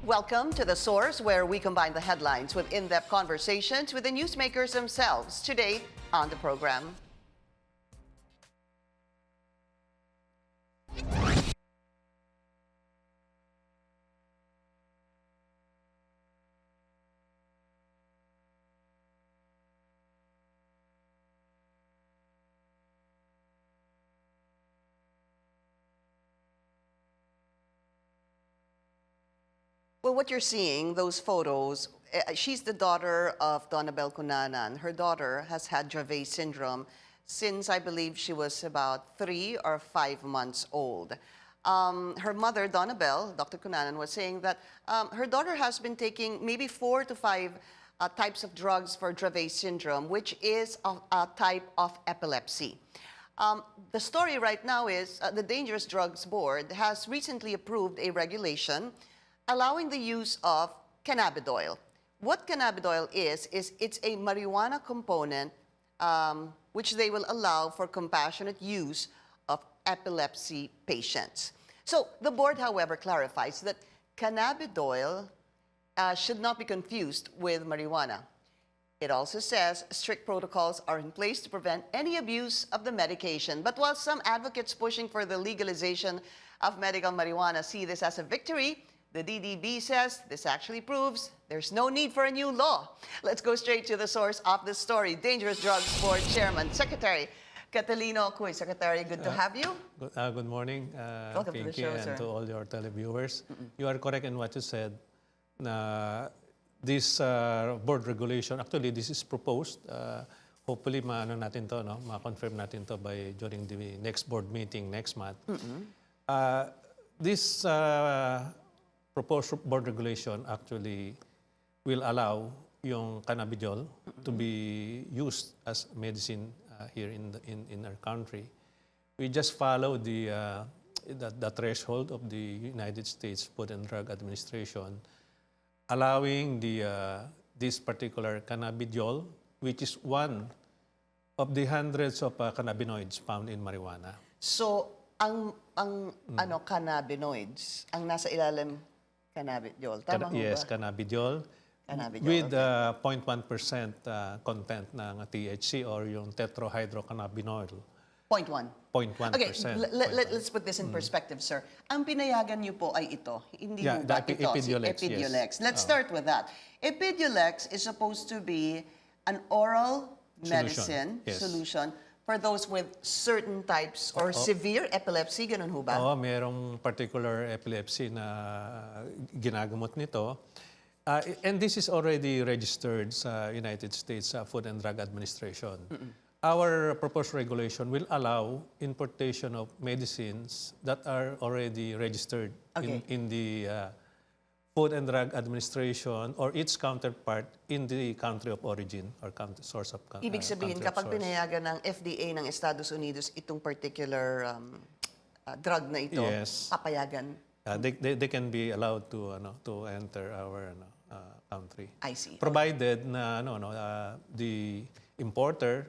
Welcome to The Source, where we combine the headlines with in-depth conversations with the newsmakers themselves. Today on the program. Well, what you're seeing, those photos, she's the daughter of Donnabel Cunanan. Her daughter has had Dravet syndrome since I believe she was about 3 or 5 months old. Her mother, Donnabel, Dr. Cunanan, was saying that her daughter has been taking maybe 4 to 5 types of drugs for Dravet syndrome, which is a type of epilepsy. The story right now is the Dangerous Drugs Board has recently approved a regulation allowing the use of cannabidiol. What cannabidiol is it's a marijuana component which they will allow for compassionate use of epilepsy patients. So the board, however, clarifies that cannabidiol should not be confused with marijuana. It also says strict protocols are in place to prevent any abuse of the medication. But while some advocates pushing for the legalization of medical marijuana see this as a victory, the DDB says this actually proves there's no need for a new law. Let's go straight to the source of this story. Dangerous Drugs Board Chairman, Secretary Catalino Cuy. Secretary, good to have you. Good morning, Welcome to the Pinky, show, and sir. to all your televiewers. You are correct in what you said. Na this board regulation, actually this is proposed. Hopefully, maano natin to, no? Ma-confirm natin to by during the next board meeting next month. This proposed board regulation actually will allow yung cannabidiol to be used as medicine here in our country. We just follow the threshold of the United States Food and Drug Administration, allowing this particular cannabidiol, which is one of the hundreds of cannabinoids found in marijuana. So, ang cannabinoids, ang nasa ilalim cannabidiol. Tama ho ba? Yes, cannabidiol. Cannabidiol, With okay. 0.1% content ng THC or yung tetrahydrocannabinol. 0.1. 0.1%. Okay, let's put this in perspective, sir. Ang pinayagan niyo po ay ito. Hindi Yeah, mo ba the ito? Epidiolex, Si Epidiolex. yes. Let's start with that. Epidiolex is supposed to be an oral medicine Yes. solution for those with certain types or severe epilepsy. Ganun ho ba? Oo, merong particular epilepsy na ginagamot nito. And this is already registered sa United States Food and Drug Administration. Our proposed regulation will allow importation of medicines that are already registered in the Food and Drug Administration or its counterpart in the country of origin or source of Ibig sabihin, country of kapag source. pinayagan ng FDA ng Estados Unidos itong particular drug na ito, Yes. papayagan. They can be allowed to enter our country. I see. Provided na the importer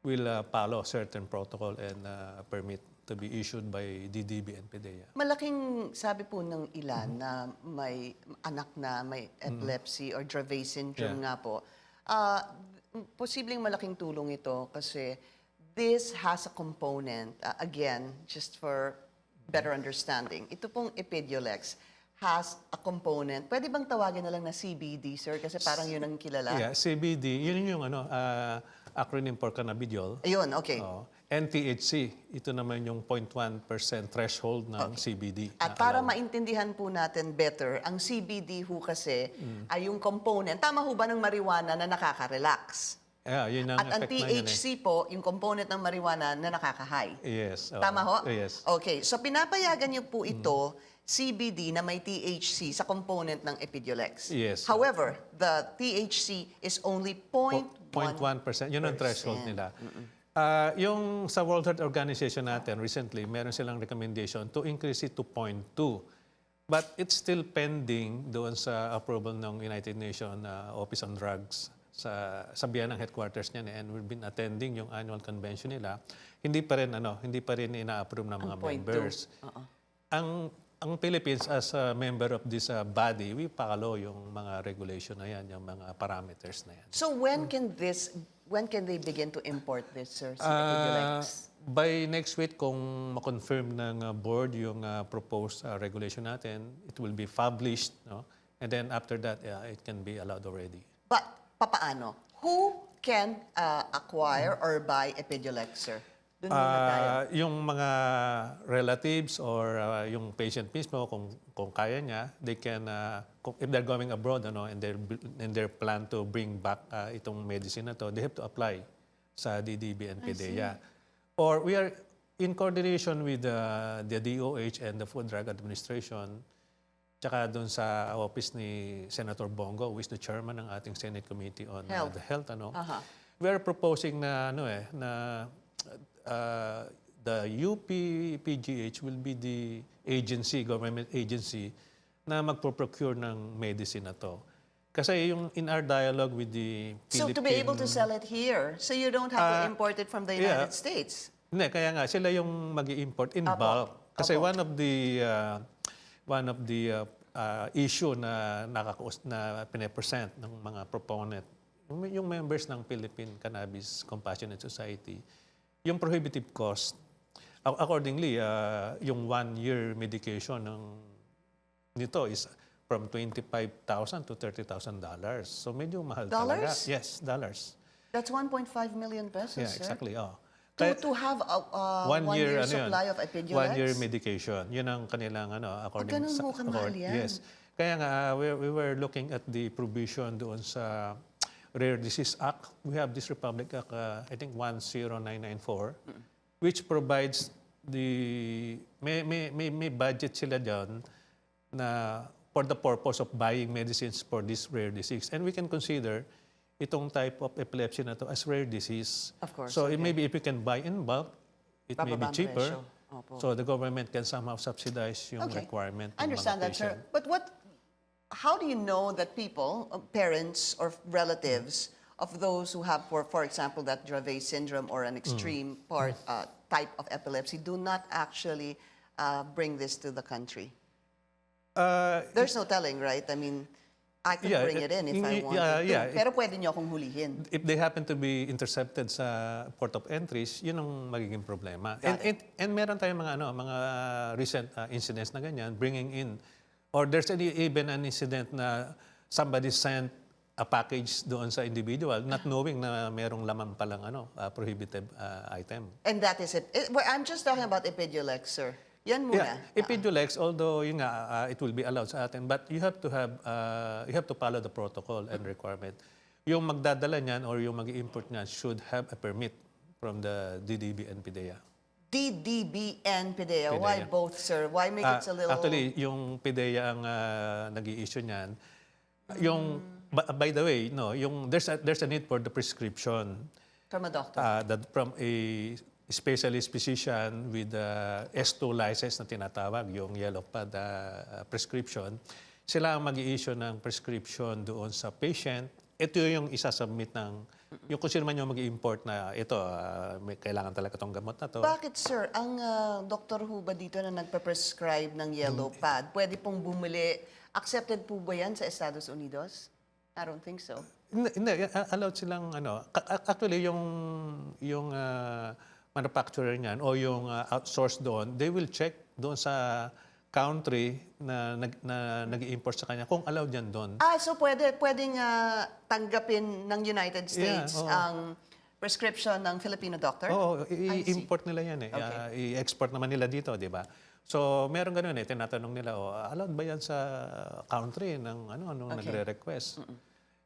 will follow certain protocol and permit to be issued by DDB and PDEA. Malaking sabi po ng ilan na may anak na may epilepsy or Dravet syndrome nga po. Posibleng malaking tulong ito kasi this has a component, again, just for better understanding. Ito pong Epidiolex has a component. Pwede bang tawagin na lang na CBD, sir? Kasi parang yun ang kilala. Yeah, CBD, yun yung acronym for cannabidiol. Ayun, okay. And THC, ito naman yung 0.1% threshold ng CBD. At para maintindihan po natin better, ang CBD ho kasi ay yung component, tama ho ba ng marijuana na nakaka-relax? Yeah, yun ang At ang effect na yun THC po, yung component ng marijuana na nakaka-high. Yes. Tama ho? Yes. Okay, so pinapayagan niyo po ito, CBD na may THC sa component ng Epidiolex. Yes. However, the THC is only 0.1%. 0.1%. Yun ang threshold nila. Yung sa World Health Organization natin, recently, meron silang recommendation to increase it to 0.2. But it's still pending doon sa approval ng United Nations Office on Drugs sa Vienna headquarters niyan, and we've been attending yung annual convention nila. Hindi pa rin ina-approve ng mga members. Ang ang Philippines as a member of this body, we follow yung mga regulation na yan, yung mga parameters na yan. So when can they begin to import this, sir, si Epidulex? By next week, kung ma-confirm ng board yung proposed regulation natin, it will be published, no? And then after that, it can be allowed already. But papaano? Who can acquire or buy Epidulex, sir? Doon muna tayo. Yung mga relatives or yung patient mismo, kung kaya niya, they can, if they're going abroad and they plan to bring back itong medicine na to, they have to apply sa DDB and PDEA. Or we are in coordination with the DOH and the Food Drug Administration, tsaka doon sa office ni Senator Bongo, who is the chairman ng ating Senate Committee on the Health. We are proposing na, the UPPGH will be the agency, government agency, na magpo-procure ng medicine na to. Kasi yung in our dialogue with the Philippine... So to be able to sell it here, so you don't have to import it from the United States? Hindi, kaya nga, sila yung mag-i-import in bulk. Kasi one of the issue na pinapresent ng mga proponent, yung members ng Philippine Cannabis Compassionate Society, yung prohibitive cost, accordingly, yung 1-year medication nito is from $25,000 to $30,000. So medyo mahal talaga. Yes, dollars. That's 1.5 million pesos, yeah, sir? exactly. To have a 1-year supply of Epidulex? 1-year medication. Yun ang kanilang, according ganun mo kamahal yan? Yes. Kaya nga, we were looking at the provision doon sa Rare Disease Act. We have this Republic Act, I think 10994, which provides may budget sila dyan na for the purpose of buying medicines for this rare disease. And we can consider itong type of epilepsy na to as rare disease. Of course. So maybe if we can buy in bulk, it may be cheaper. So the government can somehow subsidize yung requirement. I understand that, sir. But how do you know that people, parents or relatives of those who have, for example, that Dravet syndrome or an extreme type of epilepsy do not actually bring this to the country? There's no telling, right? I mean, I can bring it in if I wanted to. Pero pwede niyo akong hulihin. If they happen to be intercepted sa port of entries, yun ang magiging problema. And meron tayong mga recent incidents na ganyan, bringing in, or there's even an incident na somebody sent a package doon sa individual, not knowing na merong laman palang prohibited item. And that is it. I'm just talking about Epidulex, sir. Yan muna. Epidulex, although yun nga, it will be allowed sa atin, but you have to follow the protocol and requirement. Yung magdadala niyan or yung mag-import niyan should have a permit from the DDB and PDEA. DDB and PDEA. Why both, sir? Why make it a little... Actually, yung PDEA ang nag-i-issue niyan. Yung, by the way, there's a need for the prescription. From a doctor? From a specialist physician with S2 license na tinatawag, yung yellow pad prescription. Sila ang mag-i-issue ng prescription doon sa patient. Ito yung isasubmit ng... Yung kung sino man yung mag-i-import na ito, may kailangan talaga itong gamot na to. Bakit, sir? Ang doktor ho ba dito na nagpa-prescribe ng yellow pad, pwede pong bumili? Accepted po ba yan sa Estados Unidos? I don't think so. Hindi, allowed silang actually yung manufacturer niyan o yung outsource doon, they will check doon sa country na nag-i-import sa kanya kung allowed yan doon. So pwedeng tanggapin ng United States ang prescription ng Filipino doctor? Oo, i-import nila yan eh. Okay. I-export naman nila dito, di ba? So, meron ganun eh. Tinatanong nila, allowed ba yan sa country ng nagre-request?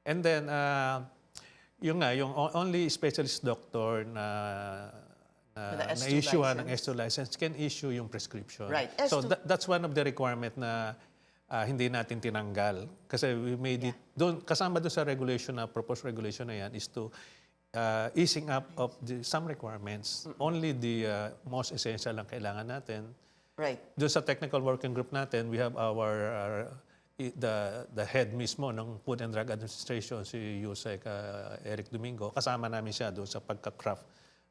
And then, yung only specialist doctor na issue ng S2 license can issue yung prescription. Right. So that's one of the requirement na hindi natin tinanggal. Kasi we made it, kasama doon sa regulation na, proposed regulation na yan is to easing up of some requirements. Only the most essential lang kailangan natin. Right. Doon sa technical working group natin, we have the head mismo ng Food and Drug Administration, si Yusek Eric Domingo. Kasama namin siya doon sa pagka-craft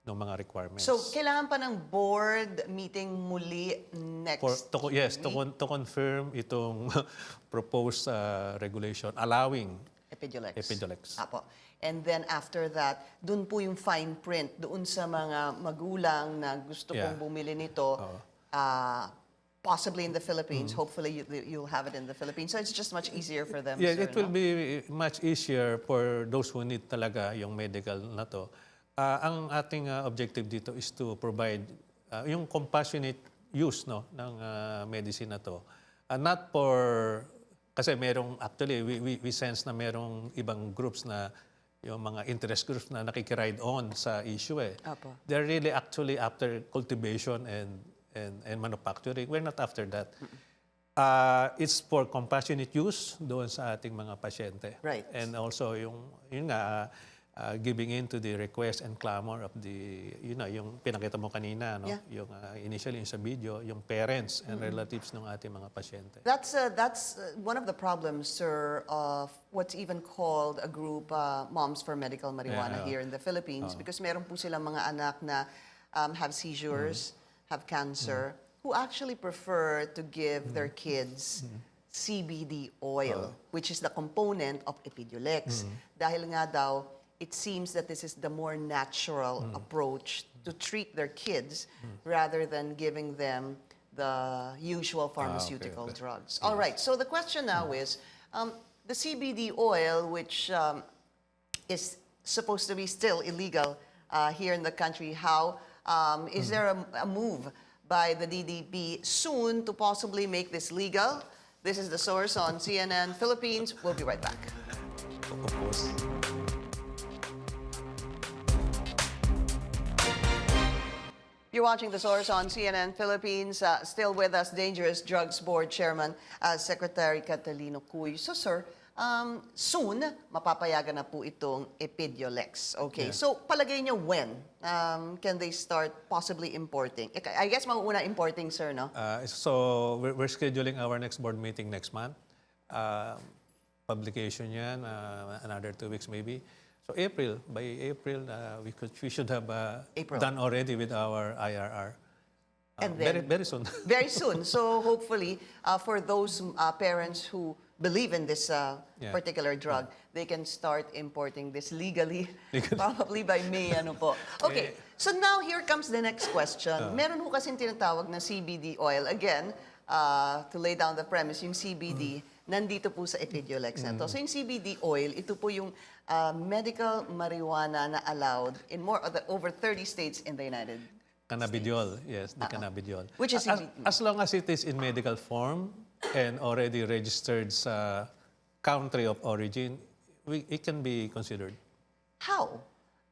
ng mga requirements. So, kailangan pa ng board meeting muli next Yes, week? to confirm itong proposed regulation allowing Epidiolex. Epidiolex. Apo. And then after that, dun po yung fine print doon sa mga magulang na gusto pong bumili nito, possibly in the Philippines. Hopefully, you'll have it in the Philippines. So it's just much easier for them, Yeah, sir, it will no? be much easier for those who need talaga yung medical na to. Ang ating objective dito is to provide yung compassionate use no ng medicine na to. Not for kasi actually we sense na merong ibang groups na yung mga interest groups na nakikiride on sa issue eh. Apo. They're really actually after cultivation and manufacturing. We're not after that. It's for compassionate use doon sa ating mga pasyente. Right. And also yun nga giving in to the request and clamor of the yung pinakita mo kanina no, yung initially yung sa video, yung parents and relatives ng ating mga pasyente. That's one of the problems, sir, of what's even called a group, Moms for Medical Marijuana here in the Philippines, because meron po silang mga anak na have seizures, have cancer, who actually prefer to give their kids CBD oil, which is the component of Epidiolex. Dahil nga daw, it seems that this is the more natural approach to treat their kids rather than giving them the usual pharmaceutical drugs. All right, so the question now is, the CBD oil, which is supposed to be still illegal here in the country, how is there a move by the DDB soon to possibly make this legal? This is The Source on CNN Philippines. We'll be right back. Of course. You're watching The Source on CNN Philippines. Still with us, Dangerous Drugs Board Chairman, Secretary Catalino Cuy. So, sir, soon, mapapayagan na po itong Epidiolex. Okay, so palagay niyo when can they start possibly importing? I guess mauuna importing, sir, no? So we're scheduling our next board meeting next month. Publication yan, another 2 weeks maybe. So by April, we should have done already with our IRR. And then, very soon. Very soon. So hopefully, for those parents who believe in this particular drug, they can start importing this legally, probably by May. Ano po. Okay, so now here comes the next question. Meron ho kasing tinatawag na CBD oil. Again, to lay down the premise, yung CBD, nandito po sa Epidiolex na to. So yung CBD oil, ito po yung medical marijuana na allowed in over 30 states in the United Cannabidiol, yes, the cannabidiol. Which is as long as it is in medical form and already registered sa country of origin, it can be considered. How?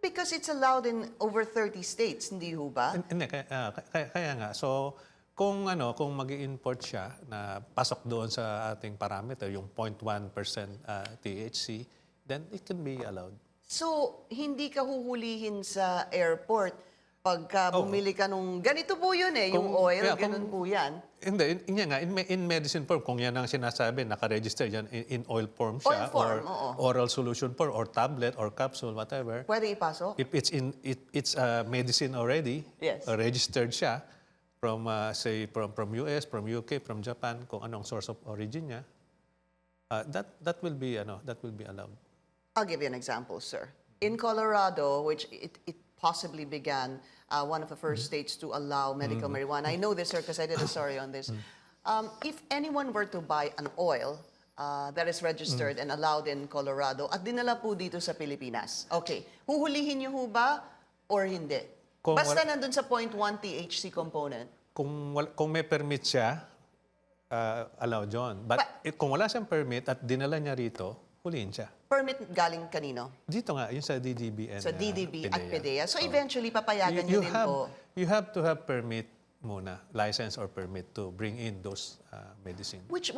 Because it's allowed in over 30 states, hindi ho ba? Hindi, kaya nga. So, kung mag-i-import siya na pasok doon sa ating parameter, yung 0.1% THC, then it can be allowed. So, hindi ka huhulihin sa airport pagka bumili ka nung, ganito po yun yung oil, ganun po yan. Hindi, in medicine form, kung yan ang sinasabi, nakaregister yan in oil form siya, Oil form, oral solution form, or tablet, or capsule, whatever. Pwede ipasok? If it's medicine already, Yes. Registered siya from, say, from US, from UK, from Japan, kung anong source of origin niya, that will be allowed. I'll give you an example, sir. In Colorado, which it possibly began one of the first states to allow medical marijuana. I know this, sir, because I did a story on this. If anyone were to buy an oil that is registered and allowed in Colorado at dinala po dito sa Pilipinas, okay, huhulihin niyo ho ba or hindi? Basta nandun sa 0.1 THC component. Kung may permit siya, allowed yun. But kung wala siyang permit at dinala niya rito, hulihin siya. Permit galing kanino? Dito nga, yung sa DDB and Sa DDB at PDEA. So eventually, papayagan niyo din po. You have to have permit muna, license or permit to bring in those medicine. Which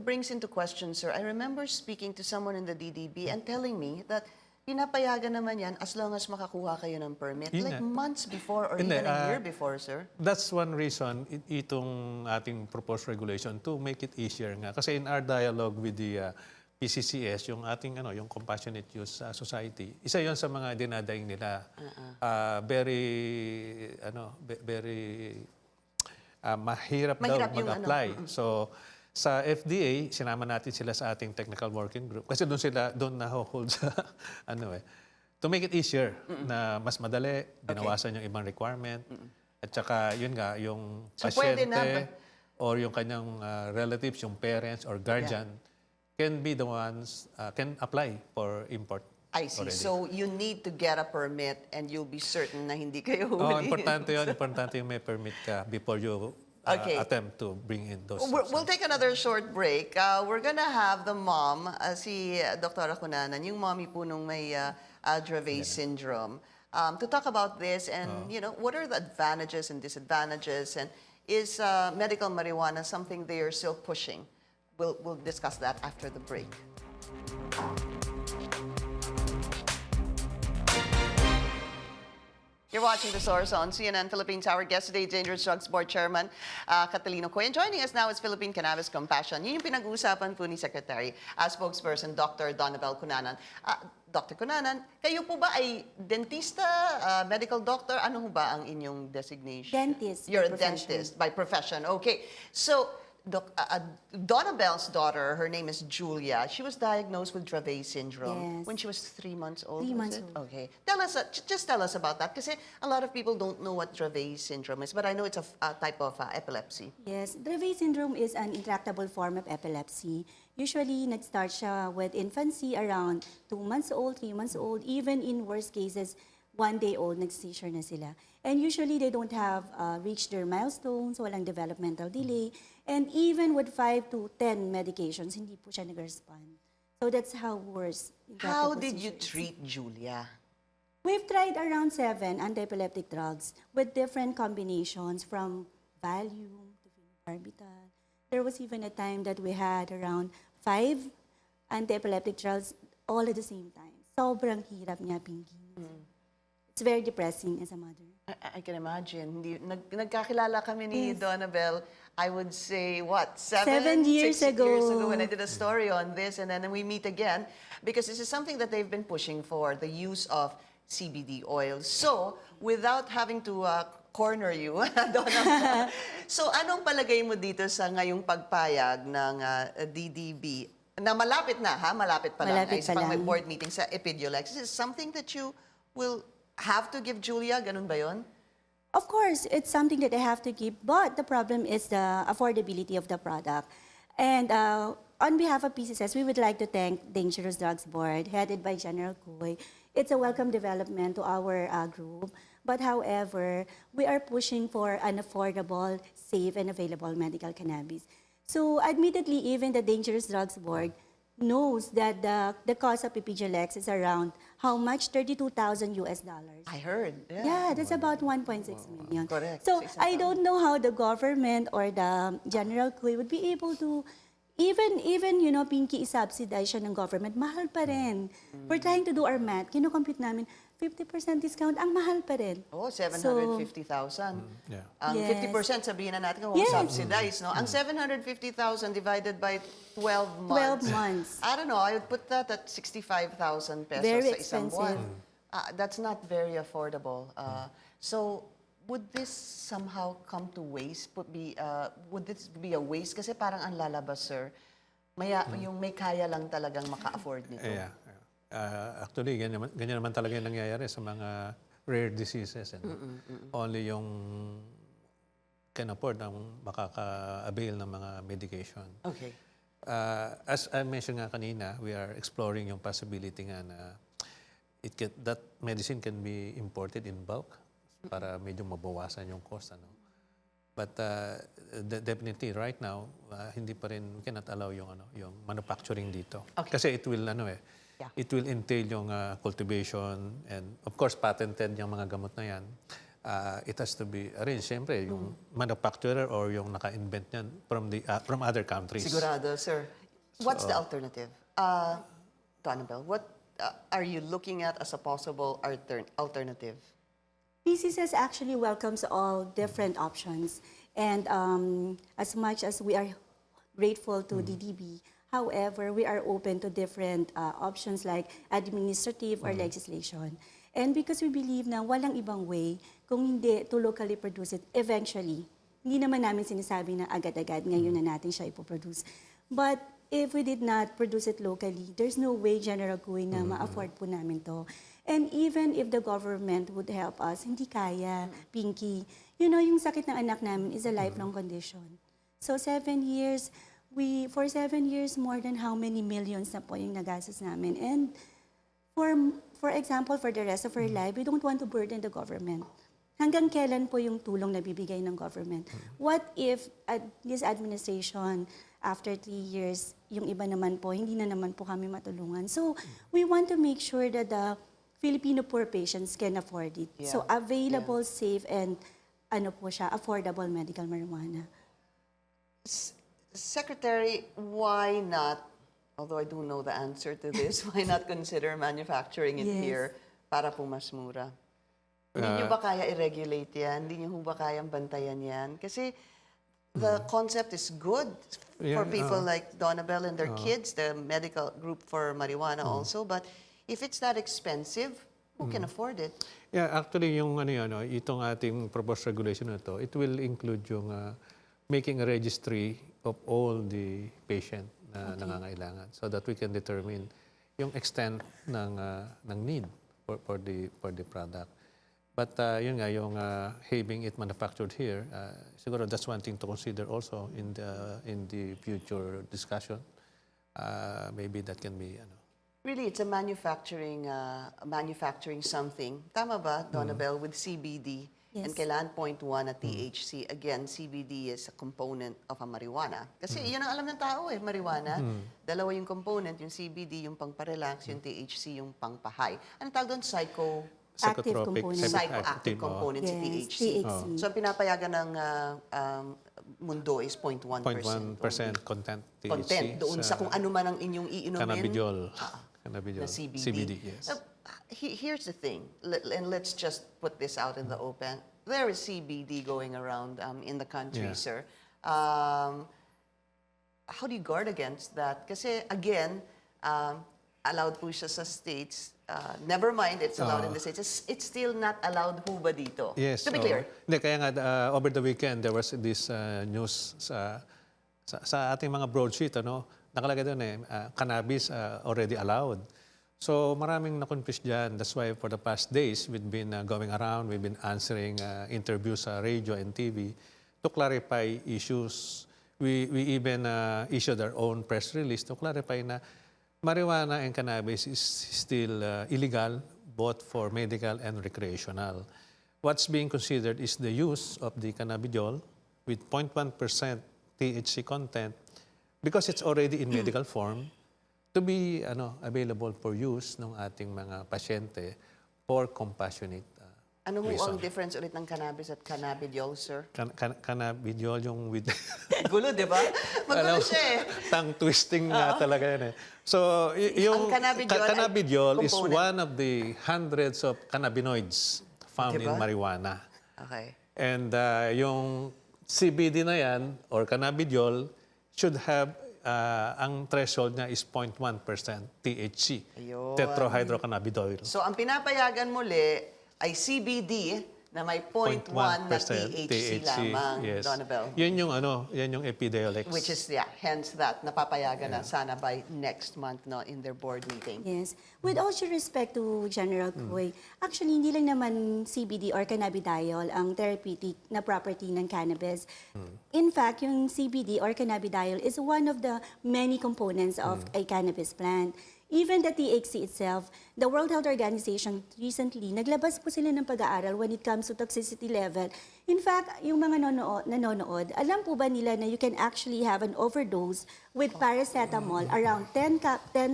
brings into question, sir, I remember speaking to someone in the DDB and telling me that pinapayagan naman yan as long as makakuha kayo ng permit. Like months before or even a year before, sir. That's one reason itong ating proposed regulation to make it easier nga. Kasi in our dialogue with the PCCS, yung ating yung Compassionate Use Society, isa 'yon sa mga dinadaing nila. Very mahirap daw Mahirap yung mag-apply. So sa FDA, sinama natin sila sa ating technical working group kasi doon na-hold sa to make it easier na mas madali, binawasan yung ibang requirement. At saka yun nga, yung So, pwede pasyente na or yung kanyang relatives, yung parents or guardian can be the ones, can apply for import. I see. Already. So you need to get a permit and you'll be certain na hindi kayo Oh, huli. importante yun. Importante yung may permit ka before you attempt to bring in those We'll take another short break. We're gonna have the mom, si Dr. Cunanan, yung mommy po nung may Dravet syndrome, to talk about this and, what are the advantages and disadvantages, and is medical marijuana something they are still pushing? We'll discuss that after the break. You're watching The Source on CNN Philippines. Our guest today, Dangerous Drugs Board Chairman Catalino Cuy. And joining us now is Philippine Cannabis Compassion. Yun yung pinag-uusapan po ni Secretary, Spokesperson Dr. Donnabel Cunanan. Dr. Cunanan, kayo po ba ay dentista, medical doctor? Ano ho ba ang inyong designation? Dentist. You're a dentist by profession. Okay. So, Donnabel's daughter, her name is Julia. She was diagnosed with Dravet syndrome when she was 3 months old. 3 months old. Okay. Tell us, just tell us about that, because a lot of people don't know what Dravet syndrome is, but I know it's a type of epilepsy. Yes, Dravet syndrome is an intractable form of epilepsy. Usually, nag-start siya with infancy around 2 months old, 3 months old, even in worst cases, 1 day old, nag-seizure na sila. And usually, they don't have reached their milestones, walang developmental delay, and even with 5 to 10 medications, hindi po siya nag-respond. So that's how worse. How did you treat Julia? We've tried around 7 anti-epileptic drugs with different combinations from Valium to phenobarbital. There was even a time that we had around 5 anti-epileptic drugs all at the same time. Sobrang hirap niya, Pinky. It's very depressing as a mother. I can imagine. Nagkakilala kami ni Donnabel, I would say, what, 7 years 6 ago. years ago when I did a story on this, and then we meet again, because this is something that they've been pushing for, the use of CBD oil. So, without having to corner you, Donnabel, so anong palagay mo dito sa ngayong pagpayag ng DDB, na malapit na, malapit pa lang, Malapit isa pa pang may lang. board meeting sa Epidiolex. Is this something that you will have to give Julia? Ganun ba yun? Of course, it's something that I have to keep, but the problem is the affordability of the product. And on behalf of PCSS, we would like to thank Dangerous Drugs Board, headed by General Cuy. It's a welcome development to our group. But however, we are pushing for an affordable, safe, and available medical cannabis. So admittedly, even the Dangerous Drugs Board knows that the cost of Epidiolex is around how much? $32,000 US. I heard. Yeah, that's about 1.6 million. Correct. So Sa isang I taon. don't know how the government or the General Cuy would be able to even Pinky, subsidize siya ng government, mahal pa rin. We're trying to do our math. Kino-compute namin, 50% discount, ang mahal pa rin. Oh, 750,000. Yeah. Ang Yes. 50% sabihin na natin kung Yes. subsidized, no? Ang 750,000 divided by 12 months. 12 months. I don't know, I would put that at 65,000 pesos Very sa isang expensive. buwan. That's not very affordable. So, would this somehow come to waste? Would this be a waste? Kasi parang ang lalabas, sir. Yung may kaya lang talagang maka-afford nito. Yeah. Actually, ganyan naman talaga yung nangyayari sa mga rare diseases. Only yung can afford ang makaka-avail ng mga medication. Okay. As I mentioned nga kanina, we are exploring yung possibility nga na that medicine can be imported in bulk para medyo mabawasan yung cost. But definitely right now, hindi pa rin, we cannot allow yung manufacturing dito. Okay. Kasi it will it will entail yung cultivation and of course patented yung mga gamot na yan. It has to be arranged. Siyempre, yung manufacturer or yung naka-invent niyan from other countries. Sigurado, sir. What's the alternative? Donnabel, what are you looking at as a possible alternative? PCSS actually welcomes all different options. And as much as we are grateful to DDB, However, we are open to different options like administrative or legislation. And because we believe na walang ibang way kung hindi to locally produce it eventually. Hindi naman namin sinasabi na agad-agad ngayon na natin siya ipoproduce. But if we did not produce it locally, there's no way, General Cuy, na ma-afford po namin to. And even if the government would help us, hindi kaya, Pinky. You know, yung sakit ng anak namin is a lifelong condition. So 7 years, for 7 years, more than how many millions na po yung nagastos namin. And for example, for the rest of our life, we don't want to burden the government. Hanggang kailan po yung tulong na bibigay ng government? What if this administration, after 3 years, yung iba naman po, hindi na naman po kami matulungan. So we want to make sure that the Filipino poor patients can afford it. Yeah. So available, safe, and affordable medical marijuana. Secretary, why not, although I do know the answer to this, why not consider manufacturing it Yes. here para po mas mura? Hindi nyo ba kaya i-regulate yan? Hindi nyo ba kayang bantayan yan? Kasi the concept is good for people like Donnabel and their kids, the medical group for marijuana also, but if it's that expensive, who can afford it? Yeah, actually, yung itong ating proposed regulation na to, it will include yung making a registry of all the patient na nangangailangan so that we can determine yung extent ng need for the product. But yun nga, yung having it manufactured here, siguro that's one thing to consider also in the future discussion. Maybe that can be, Really, it's a manufacturing something. Tama ba, Donnabel, with CBD? Yes. And kailangan 0.1 at THC. Again, CBD is a component of a marijuana. Kasi yun ang alam ng tao marijuana. Dalawa yung component, yung CBD, yung pang-parelax, yung THC, yung pang-pahay. Ano tawag doon? Active component. Psychoactive component, si Yes, THC. THC. So, ang pinapayagan ng mundo is 0.1%. 0.1% content THC. Content doon sa kung ano man ang inyong iinumin. Cannabidiol. Cannabidiol. Na CBD. CBD, yes. Here's the thing, and let's just put this out in the open. There is CBD going around in the country, Yeah. sir. How do you guard against that? Kasi again, allowed po siya sa states. Never mind, it's allowed in the states. It's still not allowed po ba dito? Yes. To be clear. Hindi, kaya nga, over the weekend, there was this news sa ating mga broadsheet, nakalagay doon cannabis already allowed. So maraming na-confuse dyan. That's why for the past days, we've been going around, we've been answering interviews sa radio and TV to clarify issues. We even issued our own press release to clarify na marijuana and cannabis is still illegal both for medical and recreational. What's being considered is the use of the cannabidiol with 0.1% THC content because it's already in medical form to be available for use ng ating mga pasyente for compassionate Ano mo reason. ang difference ulit ng cannabis at cannabidiol, sir? Cannabidiol yung with Gulo, di ba? Magulo siya tongue twisting na talaga yan So, yung Ang cannabidiol is component. one of the hundreds of cannabinoids found in Diba? marijuana. Okay. And yung CBD na yan, or cannabidiol, should have, ang threshold niya is 0.1% THC, Ayun. tetrahydrocannabidiol. So, ang pinapayagan muli ay CBD na may 0.1 na THC lamang, yes. Donnabel. Yan yung Epidiolex. Which is, hence that, napapayagan na sana by next month in their board meeting. Yes. With all due respect to General Cuy, actually, hindi lang naman CBD or cannabidiol ang therapeutic na property ng cannabis. In fact, yung CBD or cannabidiol is one of the many components of a cannabis plant. Even the THC itself, the World Health Organization recently, naglabas po sila ng pag-aaral when it comes to toxicity level. In fact, yung mga nanonood, alam po ba nila na you can actually have an overdose with paracetamol, around 10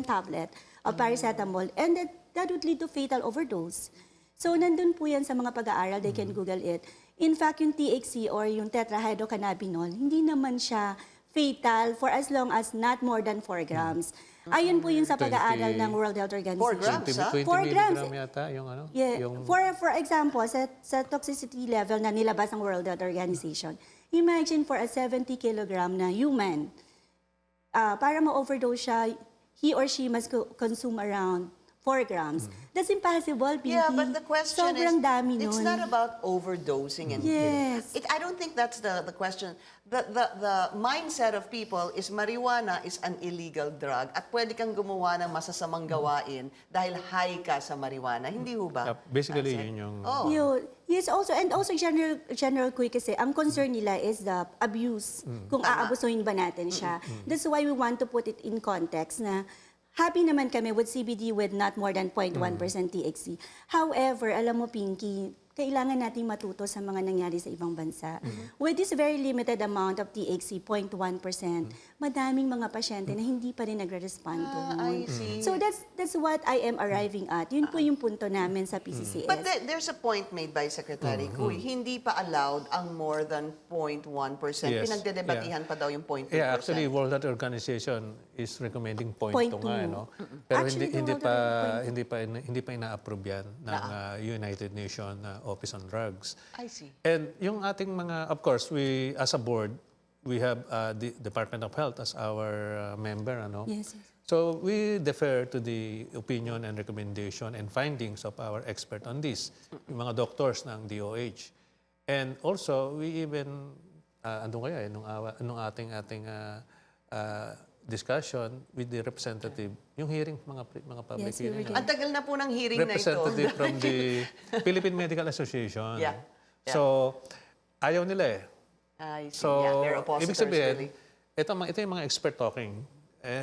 tablet of paracetamol, and that would lead to fatal overdose. So, nandun po yan sa mga pag-aaral, they can Google it. In fact, yung THC or yung tetrahydrocannabinol, hindi naman siya fatal for as long as not more than 4 grams. Ayon po yun sa pag-aaral ng World Health Organization. 4 grams, ha? 20 4 grams. milligram yata yung Yeah. yung For example, sa toxicity level na nilabas ng World Health Organization, imagine for a 70 kilogram na human, para ma-overdose siya, he or she must consume around 4 grams. That's impossible, Pinky. Yeah, but the question Sobrang is, dami it's nun. not about overdosing and Yes. I don't think that's the question. The mindset of people is marijuana is an illegal drug at pwede kang gumawa ng masasamang gawain dahil high ka sa marijuana. Hindi ho ba? Basically, Ansel? yun yung... Oh. Yes, also, and also General Cuy kasi, ang concern nila is the abuse, kung aabusuhin ba natin siya. That's why we want to put it in context na happy naman kami with CBD with not more than 0.1% THC. However, alam mo, Pinky, kailangan nating matuto sa mga nangyari sa ibang bansa. With this very limited amount of THC, 0.1%, madaming mga pasyente na hindi pa rin nagre-respond doon. I see. So that's what I am arriving at. Yun po yung punto namin sa PCCS. But there's a point made by Secretary Cuy. Hindi pa allowed ang more than 0.1%. Yes. Pinagdedebatihan pa daw yung 0.2%. Yeah, actually, World Health Organization is recommending 0.2 nga, no? Pero Actually, hindi pa ina-approve yan ng United Nations Office on Drugs. I see. And yung ating mga, of course, we as a board, we have the Department of Health as our member, ano? Yes. So we defer to the opinion and recommendation and findings of our expert on this, yung mga doctors ng DOH. And also, we even, nung ating discussion with the representative, yung hearing mga public Yes, we hearing. were Ang tagal na po ng hearing na ito. Representative from the Philippine Medical Association. Yeah. So, ayaw nila eh. I see. So, They're oppositors, ibig sabihin, really. ito yung mga expert talking.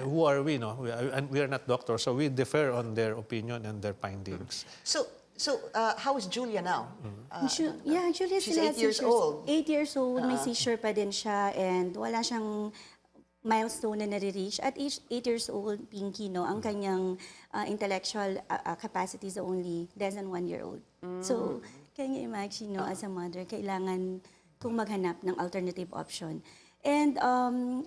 Who are we, no? We are not doctors, so we defer on their opinion and their findings. So how is Julia now? Julia she's still 8 has years seizures. old. 8 years old, may seizure pa din siya, and wala siyang milestone na nare-reach. At age 8 years old, Pinky, no, ang kanyang intellectual capacity is only less than 1 year old. So, can you imagine, no, as a mother, kailangan kung maghanap ng alternative option. And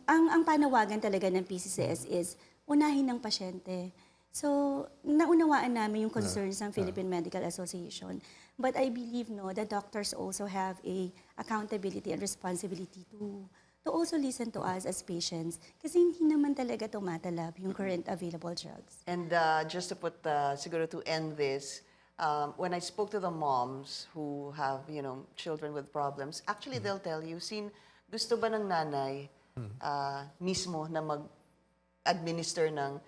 ang panawagan talaga ng PCCS is unahin ng pasyente. So, naunawaan namin yung concerns ng Philippine Medical Association. But I believe, no, the doctors also have a accountability and responsibility to also listen to us as patients. Kasi hindi naman talaga tumatalab yung current available drugs. And just to put, siguro to end this, when I spoke to the moms who have, children with problems, actually they'll tell you, gusto ba ng nanay mismo na mag-administer ng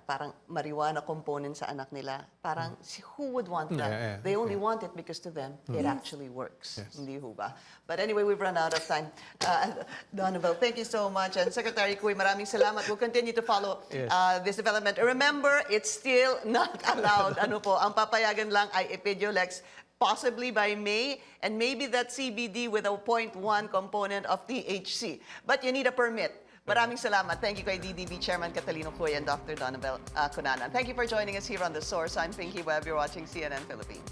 parang marijuana component sa anak nila? Parang, who would want that? Yeah. They only want it because to them, it actually works. Yes. Hindi ho ba? But anyway, we've run out of time. Donnabel, thank you so much. And Secretary Cuy, maraming salamat. We'll continue to follow this development. Remember, it's still not allowed. Ang papayagan lang ay Epidiolex, possibly by May, and maybe that CBD with a 0.1 component of THC. But you need a permit. Maraming salamat. Thank you kay DDB Chairman Catalino Cuy and Dr. Donnabel Cunanan. Thank you for joining us here on The Source. I'm Pinky Webb. You're watching CNN Philippines.